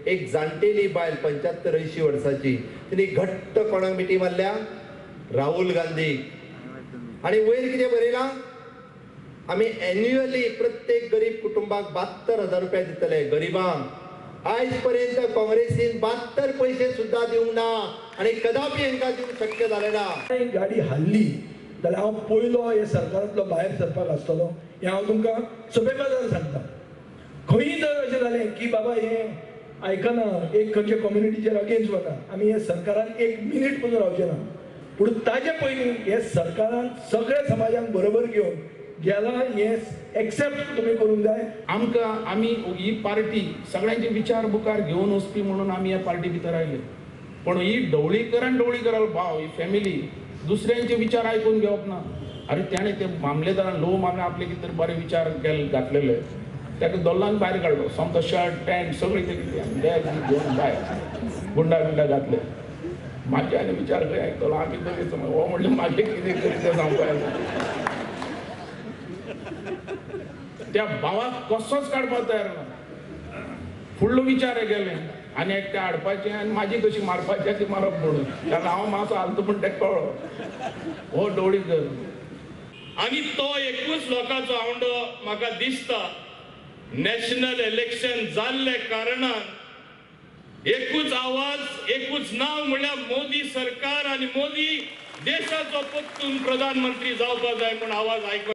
एक जाणटेली बायल 75-80 वर्साची तिने घट्ट कोणाक मिठी मारल्या राहुल गांधी आणि वयर कितें बरयलां आमी एन्युअली प्रत्येक गरीब कुटुंबाक 72,000 रुपया दितले गरीबांक आज पर्यंत काँग्रेसीन 72 पैसे सुद्धा दिवंक ना आणि कदापि हांकां दिवंक शक्य जालें ना। गाडी हल्ली जाल्यार हांव पयलो हे सरकारांतलो भायर सरपाक आसतलो हें हांव तुमकां सभेबाजार सांगता। खंय जर अशें जालें की बाबा हें आयकना एक खंयच्या कम्युनिटीचेर अगेन्स्ट वता आमी हे सरकारान 1 मिनीट पसून रावचे ना पूण ताजे पयलीं हे सरकारान सगळ्या समाजाक बरोबर घेवन गेला हे एक्सेप्ट तुम्ही करून जाय आमकां आमी ही पार्टी सगळ्यांचे विचार मुखार घेवन वचपी म्हणून आमी ह्या पार्टी भितर आयले पण ही ढवळीकराल भाव ही फॅमिली दुसऱ्यांचे विचार आयकून घेवप ना। अरे त्याने ते मामलेदारान लो मामले आपले कितें बरे विचार घातलेले ताका दोल्लान भायर काडलो समको शर्ट पॅन्ट सगळें कितें बॅग घेवन भायर गुंडा घातले म्हाजे आनी विचार खंय आयकतलो आमी दोगेच हो म्हणलें म्हाजे कितें करी तें सांगपाक त्या भावाक कसोच काडपाक तयार ना फुडलो विचार गेले आनी एकट्या हाडपाचें आनी म्हाजी कशी मारपाची ती मारप म्हणून कारण हांव मातसो हालतो पूण तेका कळ्ळो हो डोळी कर आनी तो एकूच लोकांचो आवंडो म्हाका दिसता नॅशनल इलेक्शन जाल्ले कारणान एकूच आवाज एकूच नाव म्हळ्यार मोदी सरकार आनी मोदी देशाचो परतून प्रधानमंत्री जावपाक जाय म्हूण आवाज आयकून